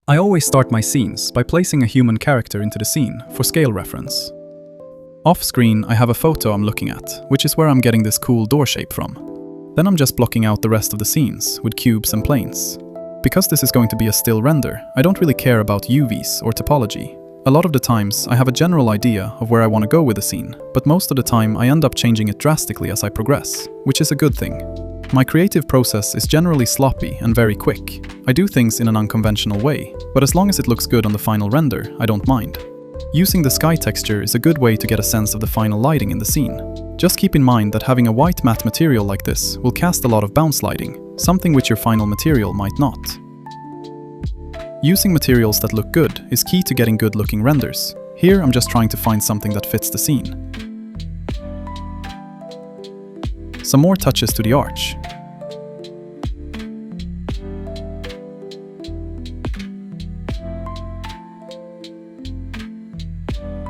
I always start my scenes by placing a human character into the scene for scale reference. Off-screen, I have a photo I'm looking at, which is where I'm getting this cool door shape from. Then I'm just blocking out the rest of the scenes with cubes and planes. Because this is going to be a still render, I don't really care about UVs or topology. A lot of the times, I have a general idea of where I want to go with the scene, but most of the time I end up changing it drastically as I progress, which is a good thing. My creative process is generally sloppy and very quick. I do things in an unconventional way, but as long as it looks good on the final render, I don't mind. Using the sky texture is a good way to get a sense of the final lighting in the scene. Just keep in mind that having a white matte material like this will cast a lot of bounce lighting, something which your final material might not. Using materials that look good is key to getting good looking renders. Here I'm just trying to find something that fits the scene. Some more touches to the arch.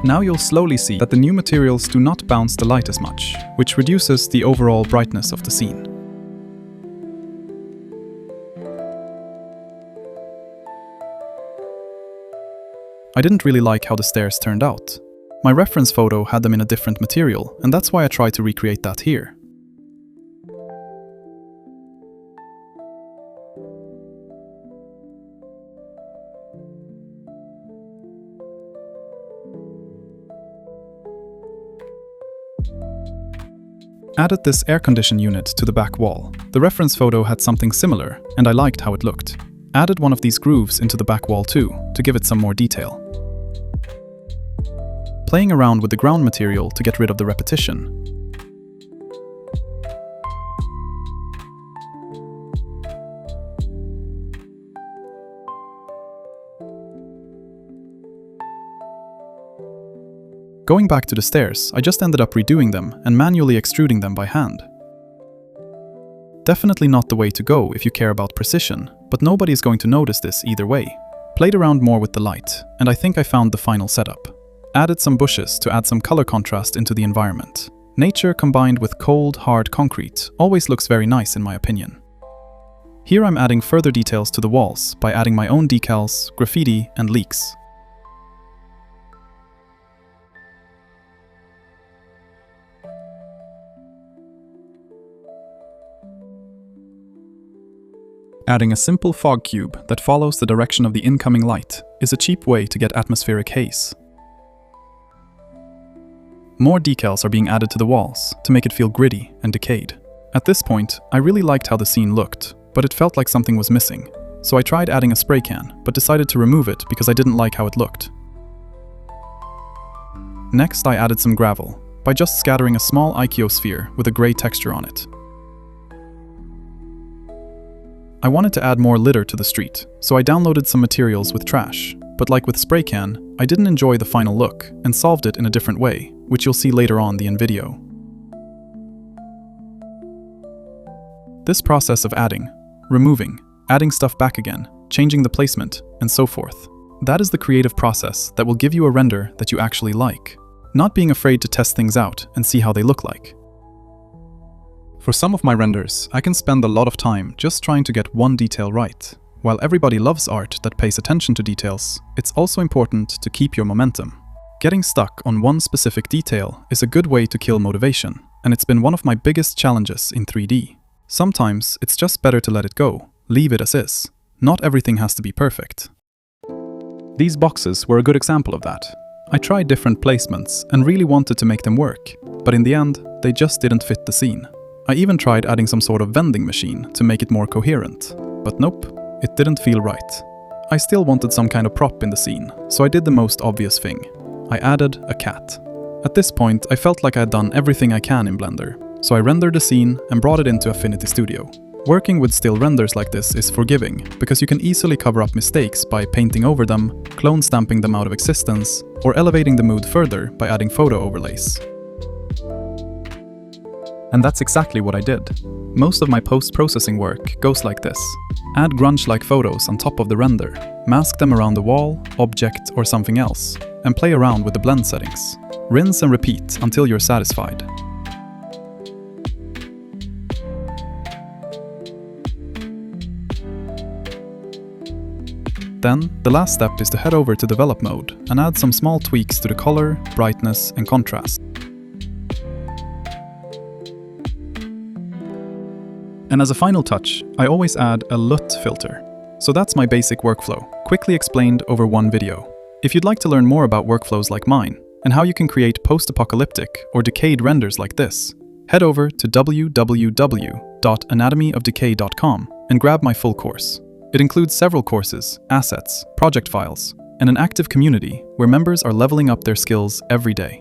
Now you'll slowly see that the new materials do not bounce the light as much, which reduces the overall brightness of the scene. I didn't really like how the stairs turned out. My reference photo had them in a different material, and that's why I tried to recreate that here. Added this air condition unit to the back wall. The reference photo had something similar, and I liked how it looked. Added one of these grooves into the back wall too, to give it some more detail. Playing around with the ground material to get rid of the repetition. Going back to the stairs, I just ended up redoing them and manually extruding them by hand. Definitely not the way to go if you care about precision, but nobody is going to notice this either way. Played around more with the light, and I think I found the final setup. Added some bushes to add some color contrast into the environment. Nature combined with cold, hard concrete always looks very nice in my opinion. Here I'm adding further details to the walls by adding my own decals, graffiti, and leaks. Adding a simple fog cube that follows the direction of the incoming light is a cheap way to get atmospheric haze. More decals are being added to the walls to make it feel gritty and decayed. At this point, I really liked how the scene looked, but it felt like something was missing. So I tried adding a spray can, but decided to remove it because I didn't like how it looked. Next, I added some gravel by just scattering a small ichthyosphere with a gray texture on it. I wanted to add more litter to the street, so I downloaded some materials with trash, but like with spray can, I didn't enjoy the final look and solved it in a different way, which you'll see later on in the video. This process of adding, removing, adding stuff back again, changing the placement, and so forth. That is the creative process that will give you a render that you actually like, not being afraid to test things out and see how they look like. For some of my renders, I can spend a lot of time just trying to get one detail right. While everybody loves art that pays attention to details, it's also important to keep your momentum. Getting stuck on one specific detail is a good way to kill motivation, and it's been one of my biggest challenges in 3D. Sometimes it's just better to let it go, leave it as is. Not everything has to be perfect. These boxes were a good example of that. I tried different placements and really wanted to make them work, but in the end, they just didn't fit the scene. I even tried adding some sort of vending machine to make it more coherent, but nope, it didn't feel right. I still wanted some kind of prop in the scene, so I did the most obvious thing. I added a cat. At this point, I felt like I had done everything I can in Blender, so I rendered the scene and brought it into Affinity Studio. Working with still renders like this is forgiving, because you can easily cover up mistakes by painting over them, clone stamping them out of existence, or elevating the mood further by adding photo overlays. And that's exactly what I did. Most of my post-processing work goes like this. Add grunge-like photos on top of the render, mask them around the wall, object, or something else, and play around with the blend settings. Rinse and repeat until you're satisfied. Then, the last step is to head over to develop mode and add some small tweaks to the color, brightness, and contrast. And as a final touch, I always add a LUT filter. So that's my basic workflow, quickly explained over one video. If you'd like to learn more about workflows like mine, and how you can create post-apocalyptic or decayed renders like this, head over to www.anatomyofdecay.com and grab my full course. It includes several courses, assets, project files, and an active community where members are leveling up their skills every day.